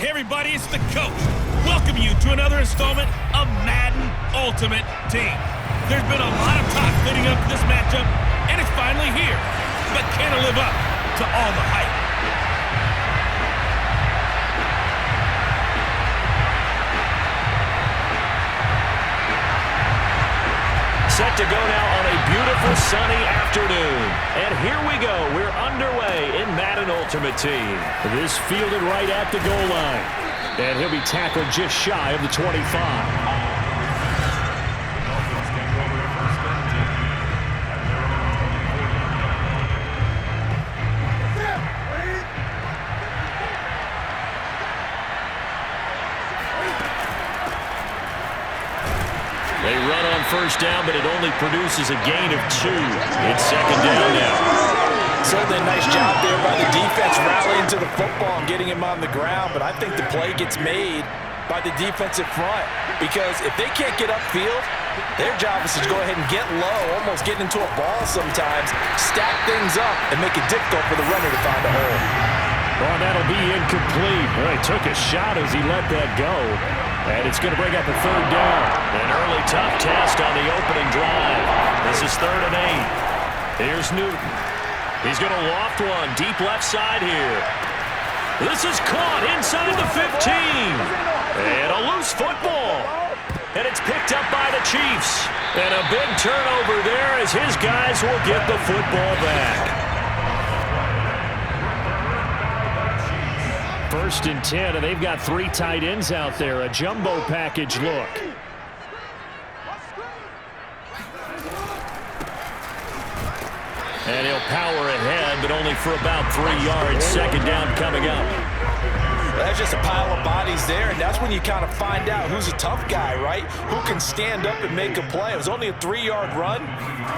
Hey everybody, it's the coach. Welcome you to another installment of Madden Ultimate Team. There's been a lot of talk leading up to this matchup, and it's finally here. But can it live up to all the hype? Set to go now on a beautiful sunny afternoon. And here we go. We're underway in Madden Ultimate Team. This fielded right at the goal line. And he'll be tackled just shy of the 25. They run on first down, but it only produces a gain of 2. It's second down now. Certainly a nice job there by the defense rallying to the football and getting him on the ground, but I think the play gets made by the defensive front because if they can't get upfield, their job is to go ahead and get low, almost get into a ball sometimes, stack things up, and make it difficult for the runner to find a hole. Oh, that'll be incomplete. Well, he took a shot as he let that go. And it's going to bring up a third down. An early tough test on the opening drive. This is 3rd and 8. Here's Newton. He's going to loft one deep left side here. This is caught inside the 15. And a loose football. And it's picked up by the Chiefs. And a big turnover there as his guys will get the football back. 1st and 10, and they've got 3 tight ends out there. A jumbo package look. And he'll power ahead, but only for about 3 yards. 2nd down coming up. That's just a pile of bodies there, and that's when you kind of find out who's a tough guy, right? Who can stand up and make a play. It was only a 3-yard run,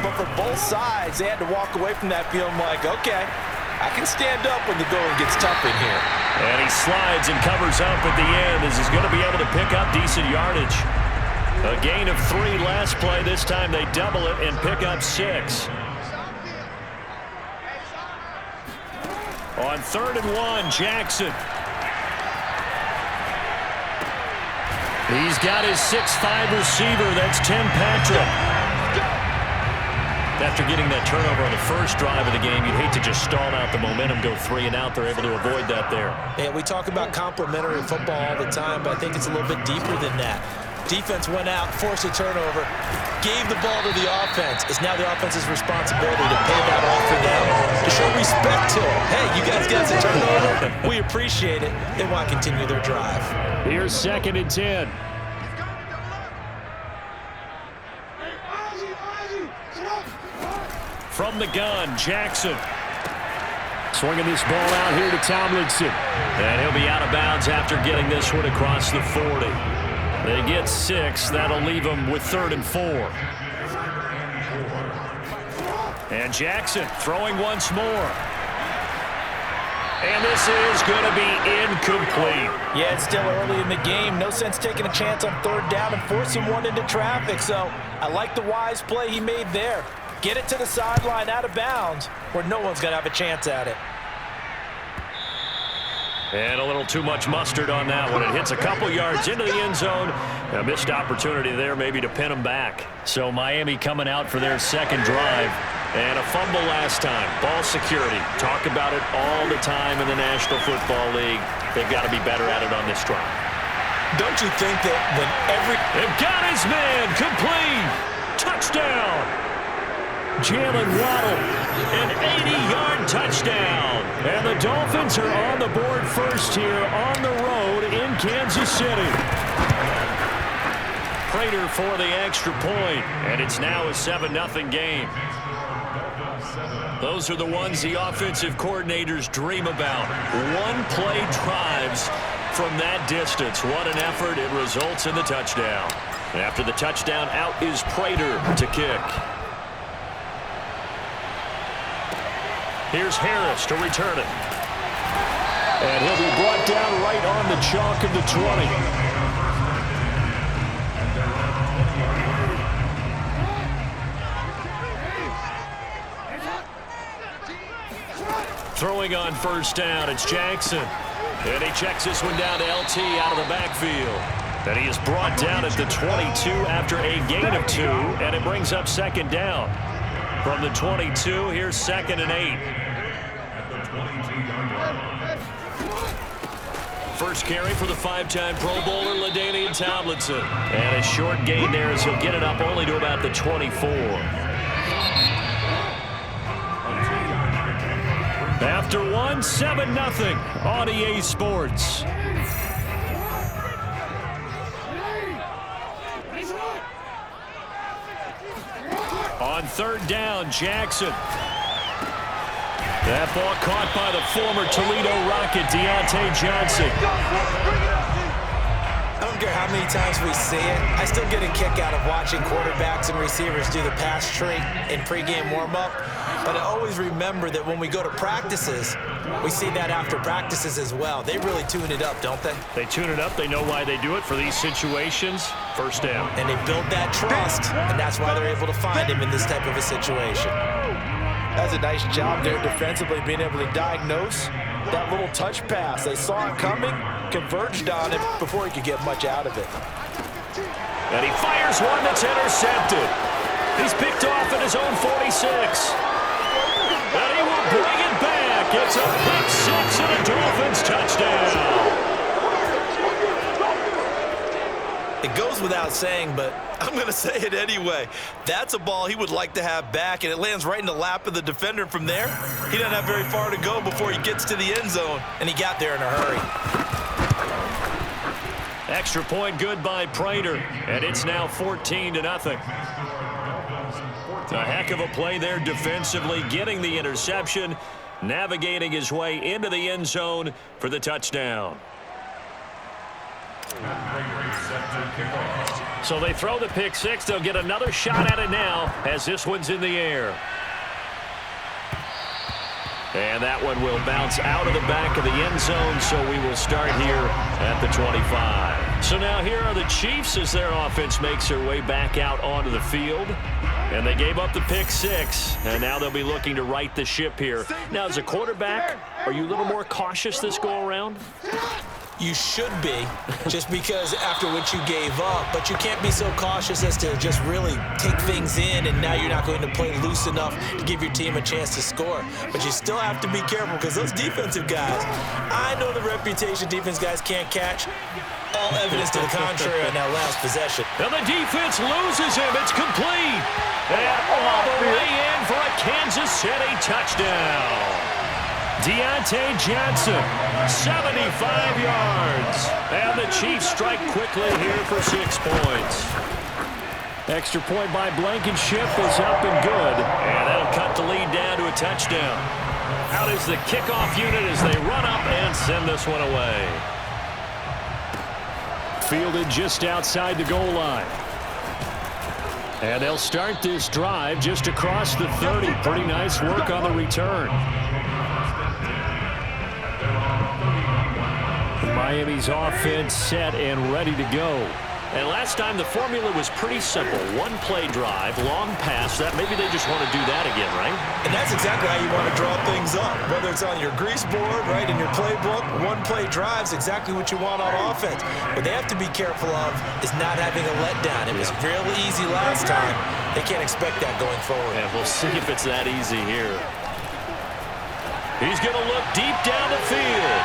but for both sides, they had to walk away from that feeling like, okay, I can stand up when the going gets tough in here. And he slides and covers up at the end as he's going to be able to pick up decent yardage. A gain of 3 last play. This time they double it and pick up 6. On 3rd and 1, Jackson. He's got his 6'5" receiver. That's Tim Patrick. After getting that turnover on the first drive of the game, you'd hate to just stall out the momentum, go 3 and out. They're able to avoid that there. Yeah, we talk about complementary football all the time, but I think it's a little bit deeper than that. Defense went out, forced a turnover, gave the ball to the offense. It's now the offense's responsibility to pay that off for them, to show respect to them. Hey, you guys got a turnover. We appreciate it. They want to continue their drive. Here's 2nd and 10. From the gun, Jackson. Swinging this ball out here to Tomlinson. And he'll be out of bounds after getting this one across the 40. They get 6. That'll leave them with 3rd and 4. And Jackson throwing once more. And this is going to be incomplete. Yeah, it's still early in the game. No sense taking a chance on 3rd down and forcing one into traffic. So I like the wise play he made there. Get it to the sideline out of bounds where no one's going to have a chance at it. And a little too much mustard on that one. It hits a couple yards into the end zone. A missed opportunity there maybe to pin them back. So Miami coming out for their 2nd drive. And a fumble last time. Ball security. Talk about it all the time in the National Football League. They've got to be better at it on this drive. Don't you think that when They've got his man complete. Touchdown. Jalen Waddle, an 80-yard touchdown. And the Dolphins are on the board first here on the road in Kansas City. Prater for the extra point, and it's now a 7-0 game. Those are the ones the offensive coordinators dream about. One-play drives from that distance. What an effort. It results in the touchdown. After the touchdown, out is Prater to kick. Here's Harris to return it. And he'll be brought down right on the chalk of the 20. Throwing on 1st down, it's Jackson. And he checks this one down to LT out of the backfield. And he is brought down at the 22 after a gain of 2, and it brings up 2nd down. From the 22, here's 2nd and 8. First carry for the 5-time Pro Bowler, LaDainian Tomlinson. And a short gain there as he'll get it up only to about the 24. After 1, 7-0 on EA Sports. On 3rd down, Jackson. That ball caught by the former Toledo Rocket, Deontay Johnson. I don't care how many times we see it. I still get a kick out of watching quarterbacks and receivers do the pass tree in pregame warm-up. But I always remember that when we go to practices, we see that after practices as well. They really tune it up, don't they? They tune it up. They know why they do it for these situations. 1st down. And they build that trust, and that's why they're able to find him in this type of a situation. That's a nice job there defensively, being able to diagnose that little touch pass. They saw it coming, converged on it before he could get much out of it. And he fires one that's intercepted. He's picked off at his own 46. And he will bring it back. It's a pick six and a Dolphins touchdown. It goes without saying, but I'm going to say it anyway. That's a ball he would like to have back, and it lands right in the lap of the defender from there. He doesn't have very far to go before he gets to the end zone, and he got there in a hurry. Extra point good by Prater, and it's now 14-0. A heck of a play there defensively, getting the interception, navigating his way into the end zone for the touchdown. So they throw the pick six. They'll get another shot at it now as this one's in the air. And that one will bounce out of the back of the end zone, so we will start here at the 25. So now here are the Chiefs as their offense makes their way back out onto the field. And they gave up the pick six, and now they'll be looking to right the ship here. Now, as a quarterback, are you a little more cautious this go-around? You should be, just because after what you gave up, but you can't be so cautious as to just really take things in, and now you're not going to play loose enough to give your team a chance to score. But you still have to be careful, because those defensive guys, I know the reputation defense guys can't catch. All evidence to the contrary on that last possession. And the defense loses him. It's complete. And all the way in for a Kansas City touchdown. Deontay Johnson, 75 yards. And the Chiefs strike quickly here for 6 points. Extra point by Blankenship is up and good. And that'll cut the lead down to a touchdown. Out is the kickoff unit as they run up and send this one away. Fielded just outside the goal line. And they'll start this drive just across the 30. Pretty nice work on the return. Miami's offense set and ready to go. And last time the formula was pretty simple. One-play drive, long pass. That maybe they just want to do that again, right? And that's exactly how you want to draw things up. Whether it's on your grease board, right, in your playbook, one-play drive's exactly what you want on offense. What they have to be careful of is not having a letdown. It was real easy last time. They can't expect that going forward. And we'll see if it's that easy here. He's going to look deep down the field.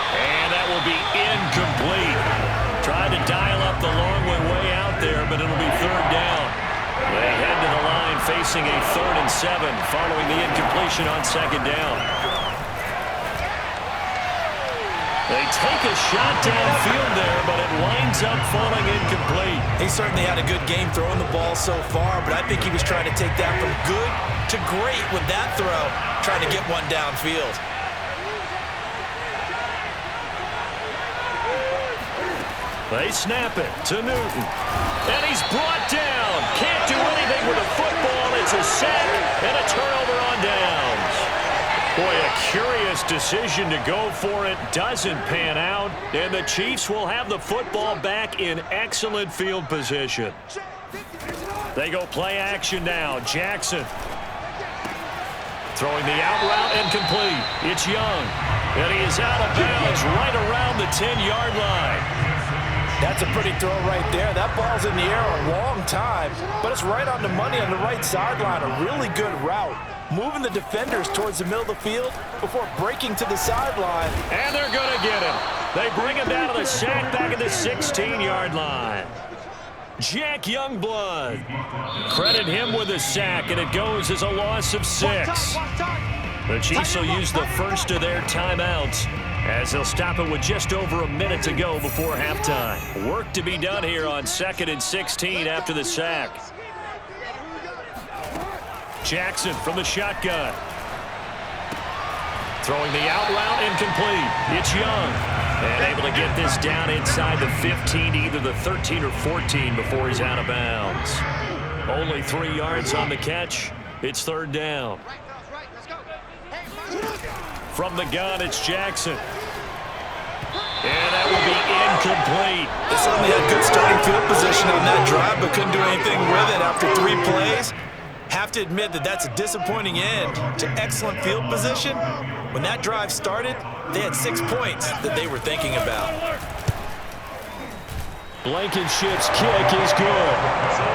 And that will be incomplete. Tried to dial up the long way out there, but it'll be third down. They head to the line facing a 3rd and 7 following the incompletion on second down. They take a shot downfield there, but it winds up falling incomplete. He certainly had a good game throwing the ball so far, but I think he was trying to take that from good to great with that throw, trying to get one downfield. They snap it to Newton. And he's brought down. Can't do anything with a football. It's a sack and a turnover on downs. Boy, a curious decision to go for it. Doesn't pan out. And the Chiefs will have the football back in excellent field position. They go play action now. Jackson. Throwing the out route and complete. It's Young. And he is out of bounds right around the 10-yard line. That's a pretty throw right there. That ball's in the air a long time, but it's right on the money on the right sideline. A really good route. Moving the defenders towards the middle of the field before breaking to the sideline. And they're going to get him. They bring him down to the sack back at the 16-yard line. Jack Youngblood. Credit him with a sack, and it goes as a loss of 6. The Chiefs will use the first of their timeouts as they'll stop it with just over a minute to go before halftime. Work to be done here on 2nd and 16 after the sack. Jackson from the shotgun. Throwing the out route incomplete. It's Young. And able to get this down inside the 15, either the 13 or 14 before he's out of bounds. Only 3 yards on the catch. It's third down. From the gun, it's Jackson. And that will be incomplete. They certainly had good starting field position on that drive, but couldn't do anything with it after 3 plays. have to admit that that's a disappointing end to excellent field position. When that drive started, they had 6 points that they were thinking about. Blankenship's kick is good.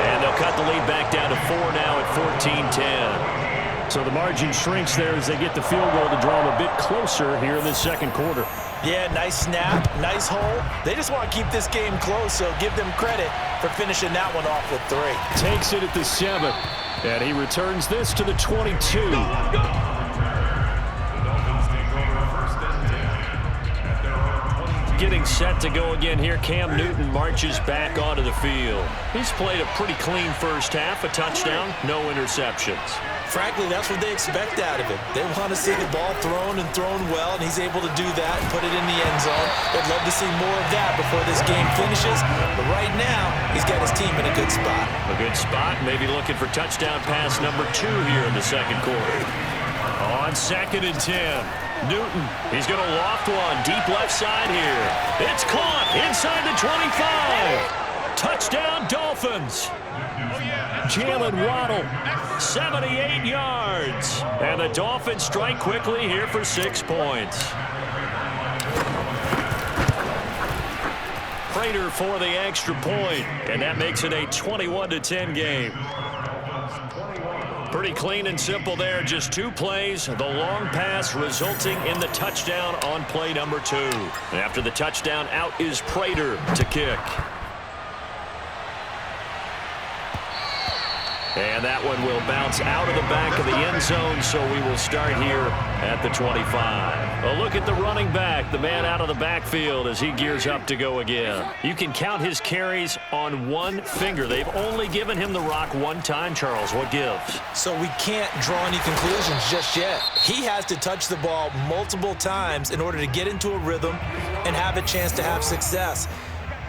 And they'll cut the lead back down to 4 now at 14-10. So the margin shrinks there as they get the field goal to draw them a bit closer here in the second quarter. Yeah, nice snap, nice hole. They just want to keep this game close, so give them credit for finishing that one off with 3. Takes it at the 7. And he returns this to the 22. Getting set to go again here. Cam Newton marches back onto the field. He's played a pretty clean first half, a touchdown, no interceptions. Frankly, that's what they expect out of him. They want to see the ball thrown and thrown well, and he's able to do that and put it in the end zone. They'd love to see more of that before this game finishes, but right now, he's got his team in a good spot. A good spot, maybe looking for touchdown pass number 2 here in the second quarter. On 2nd and 10. Newton, he's going to loft one deep left side here. It's caught inside the 25. Touchdown, Dolphins. Jalen Waddle, 78 yards. And the Dolphins strike quickly here for 6 points. Prater for the extra point, and that makes it a 21-10 game. Pretty clean and simple there. Just 2 plays. The long pass resulting in the touchdown on play number 2. And after the touchdown, out is Prater to kick. And that one will bounce out of the back of the end zone, so we will start here at the 25. A look at the running back, the man out of the backfield as he gears up to go again. You can count his carries on 1 finger. They've only given him the rock 1 time, Charles. What gives? So we can't draw any conclusions just yet. He has to touch the ball multiple times in order to get into a rhythm and have a chance to have success.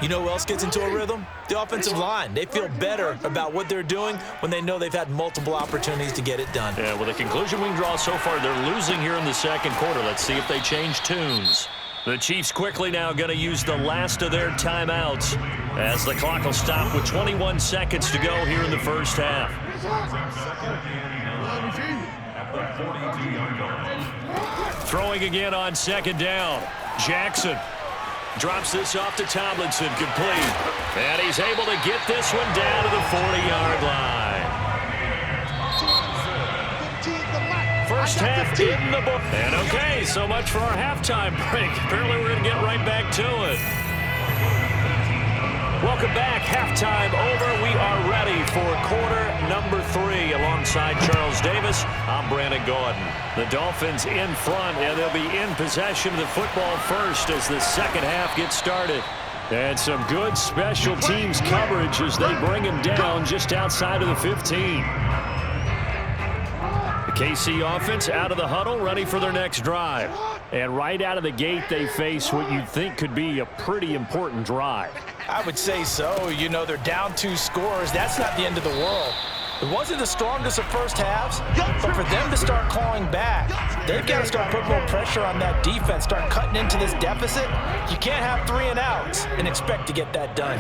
You know who else gets into a rhythm? The offensive line. They feel better about what they're doing when they know they've had multiple opportunities to get it done. Yeah, well, the conclusion we can draw so far, they're losing here in the second quarter. Let's see if they change tunes. The Chiefs quickly now going to use the last of their timeouts as the clock will stop with 21 seconds to go here in the first half. Throwing again on 2nd down. Jackson drops this off to Tomlinson, complete. And he's able to get this one down to the 40-yard line. First half in the book. And okay, so much for our halftime break. Apparently we're going to get right back to it. Welcome back. Halftime over. We are ready for quarter number 3. Alongside Charles Davis, I'm Brandon Gordon. The Dolphins in front, and they'll be in possession of the football first as the second half gets started. And some good special teams coverage as they bring him down just outside of the 15. The KC offense out of the huddle, ready for their next drive. And right out of the gate, they face what you'd think could be a pretty important drive. I would say so. You know, they're down 2 scores. That's not the end of the world. It wasn't the strongest of first halves, but for them to start clawing back, they've got to start putting more pressure on that defense, start cutting into this deficit. You can't have 3 and outs and expect to get that done.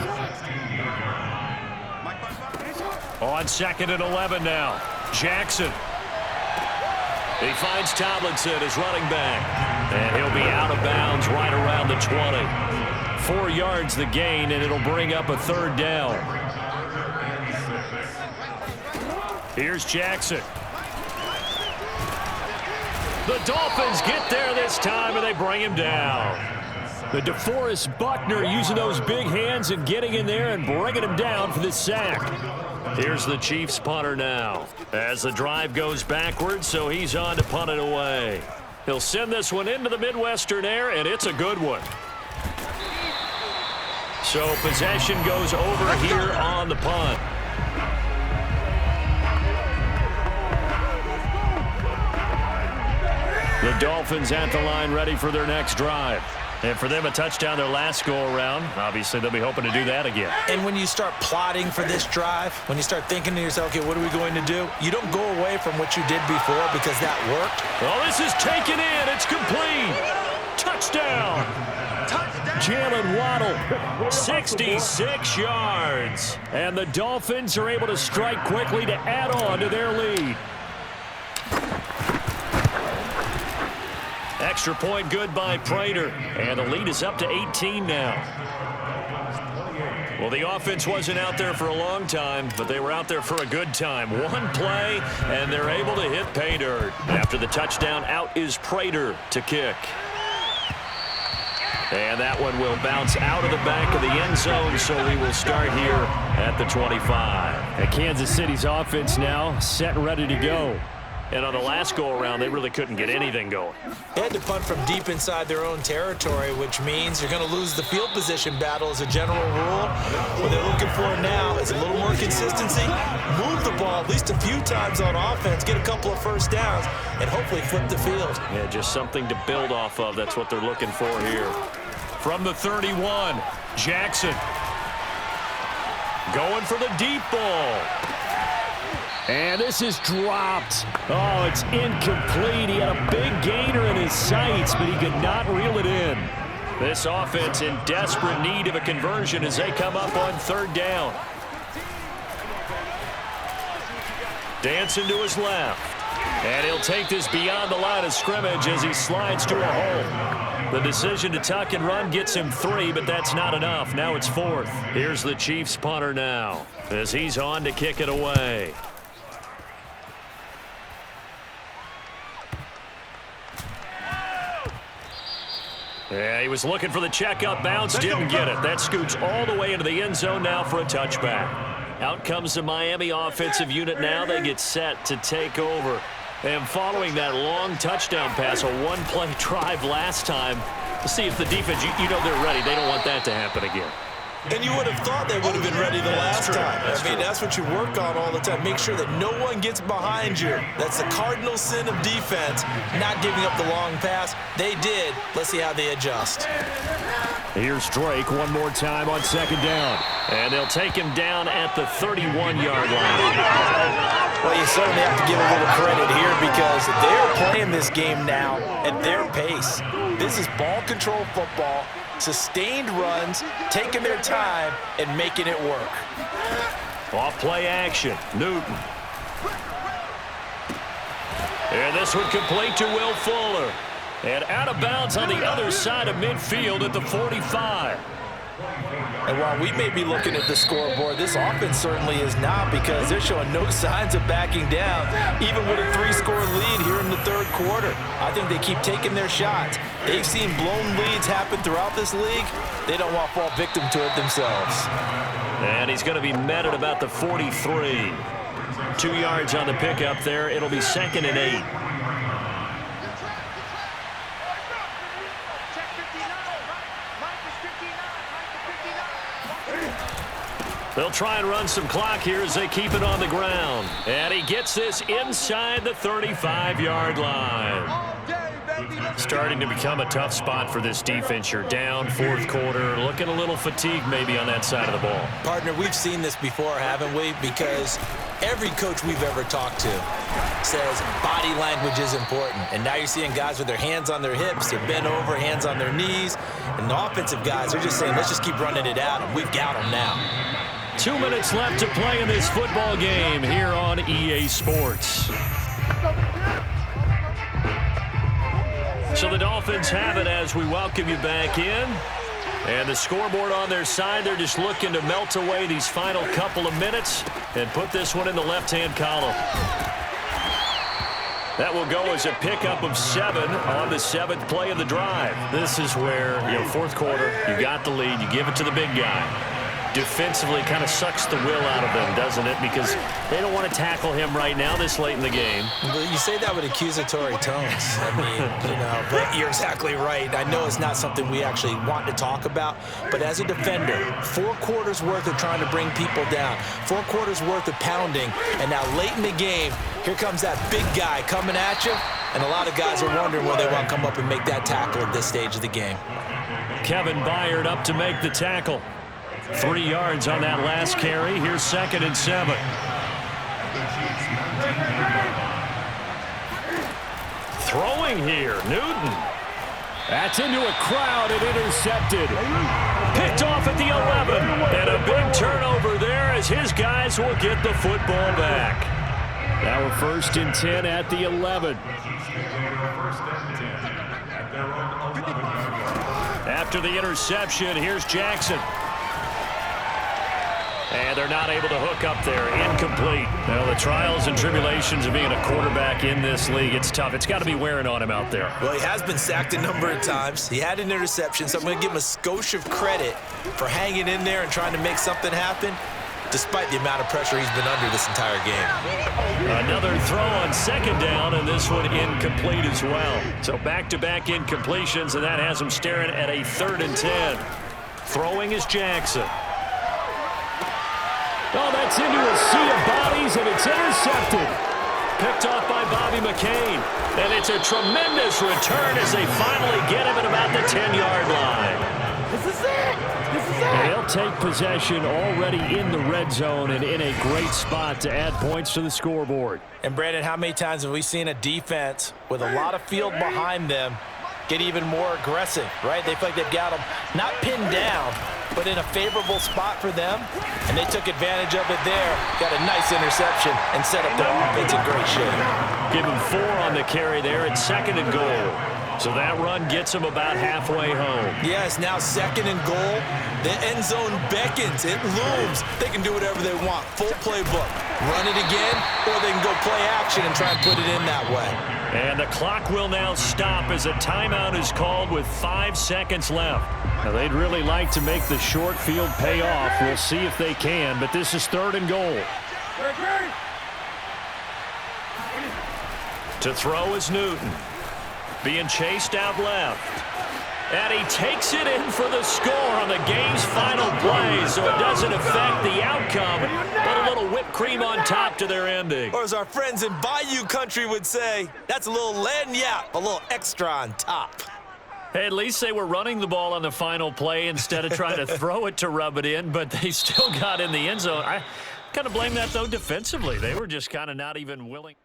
On 2nd and 11 now. Jackson. He finds Tomlinson as running back. And he'll be out of bounds right around the 20. 4 yards the gain, and it'll bring up a 3rd down. Here's Jackson. The Dolphins get there this time, and they bring him down. The DeForest Buckner using those big hands and getting in there and bringing him down for the sack. Here's the Chiefs punter now as the drive goes backwards, so he's on to punt it away. He'll send this one into the Midwestern air, and it's a good one. So possession goes over here on the punt. The Dolphins at the line ready for their next drive. And for them, a touchdown their last go-around. Obviously, they'll be hoping to do that again. And when you start plotting for this drive, when you start thinking to yourself, okay, what are we going to do? You don't go away from what you did before because that worked. Oh, this is taken in. It's complete. Touchdown. Jalen Waddle. 66 yards. And the Dolphins are able to strike quickly to add on to their lead. Extra point good by Prater. And the lead is up to 18 now. Well, the offense wasn't out there for a long time, but they were out there for a good time. One play, and they're able to hit pay dirt. After the touchdown, out is Prater to kick. And that one will bounce out of the back of the end zone, so we will start here at the 25. And Kansas City's offense now set and ready to go. And on the last go-around, they really couldn't get anything going. They had to punt from deep inside their own territory, which means you're going to lose the field position battle as a general rule. What they're looking for now is a little more consistency, move the ball at least a few times on offense, get a couple of first downs, and hopefully flip the field. Yeah, just something to build off of. That's what they're looking for here. From the 31, Jackson going for the deep ball. And this is dropped. Oh, it's incomplete. He had a big gainer in his sights, but he could not reel it in. This offense in desperate need of a conversion as they come up on third down. Dancing to his left. And he'll take this beyond the line of scrimmage as he slides to a hole. The decision to tuck and run gets him 3, but that's not enough. Now it's 4th. Here's the Chiefs punter now as he's on to kick it away. Yeah, he was looking for the check-up bounce, didn't get it. That scoots all the way into the end zone now for a touchback. Out comes the Miami offensive unit now. They get set to take over. And following that long touchdown pass, a one-play drive last time, to see if the defense, you know they're ready. They don't want that to happen again. And you would have thought they would have been ready the last time. That's what you work on all the time. Make sure that no one gets behind you. That's the cardinal sin of defense, not giving up the long pass. They did. Let's see how they adjust. Here's Drake one more time on second down. And they'll take him down at the 31-yard line. Well, you certainly have to give a little credit here because they're playing this game now at their pace. This is ball control football. Sustained runs, taking their time, and making it work. Off play action, Newton. And this one complete to Will Fuller. And out of bounds on the other side of midfield at the 45. And while we may be looking at the scoreboard, this offense certainly is not because they're showing no signs of backing down, even with a 3-score lead here in the third quarter. I think they keep taking their shots. They've seen blown leads happen throughout this league. They don't want to fall victim to it themselves. And he's going to be met at about the 43. 2 yards on the pickup there. It'll be 2nd and 8. They'll try and run some clock here as they keep it on the ground. And he gets this inside the 35-yard line. Starting to become a tough spot for this defense. You're down, 4th quarter, looking a little fatigued maybe on that side of the ball. Partner, we've seen this before, haven't we? Because every coach we've ever talked to says body language is important. And now you're seeing guys with their hands on their hips, they're bent over, hands on their knees. And the offensive guys are just saying, let's just keep running it out, and we've got them now. 2 minutes left to play in this football game here on EA Sports. So the Dolphins have it as we welcome you back in. And the scoreboard on their side, they're just looking to melt away these final couple of minutes and put this one in the left-hand column. That will go as a pickup of 7 on the 7th play of the drive. This is where, 4th quarter, you got the lead, you give it to the big guy. Defensively kind of sucks the will out of them, doesn't it? Because they don't want to tackle him right now this late in the game. Well, you say that with accusatory tones. I mean, but you're exactly right. I know it's not something we actually want to talk about, but as a defender, 4 quarters worth of trying to bring people down, 4 quarters worth of pounding, and now late in the game, here comes that big guy coming at you, and a lot of guys are wondering will they want to come up and make that tackle at this stage of the game. Kevin Byard up to make the tackle. 3 yards on that last carry. Here's 2nd and 7. Throwing here, Newton. That's into a crowd and intercepted. Picked off at the 11. And a big turnover there as his guys will get the football back. Now we're 1st and 10 at the 11. After the interception, here's Jackson. And they're not able to hook up there. Incomplete. Now, the trials and tribulations of being a quarterback in this league, it's tough. It's got to be wearing on him out there. Well, he has been sacked a number of times. He had an interception, so I'm going to give him a skosh of credit for hanging in there and trying to make something happen, despite the amount of pressure he's been under this entire game. Another throw on 2nd down, and this one incomplete as well. So back-to-back incompletions, and that has him staring at a 3rd and 10. Throwing is Jackson. Oh, that's into a sea of bodies, and it's intercepted. Picked off by Bobby McCain. And it's a tremendous return as they finally get him at about the 10-yard line. This is it. This is it. And they'll take possession already in the red zone and in a great spot to add points to the scoreboard. And, Brandon, how many times have we seen a defense with a lot of field behind them get even more aggressive, right? They feel like they've got them not pinned down, but in a favorable spot for them, and they took advantage of it there. Got a nice interception and set up their offense in great shape. Give him 4 on the carry there at 2nd and goal. So that run gets him about halfway home. Yes, now 2nd and goal. The end zone beckons. It looms. They can do whatever they want. Full playbook. Run it again, or they can go play action and try and put it in that way. And the clock will now stop as a timeout is called with 5 seconds left. Now, they'd really like to make the short field pay off. We'll see if they can, but this is 3rd and goal. To throw is Newton. Being chased out left. And he takes it in for the score on the game's final play, so it doesn't affect the outcome, but a little whipped cream on top to their ending. Or as our friends in Bayou country would say, that's a little lagniappe, a little extra on top. Hey, at least they were running the ball on the final play instead of trying to throw it to rub it in, but they still got in the end zone. I kind of blame that, though, defensively. They were just kind of not even willing.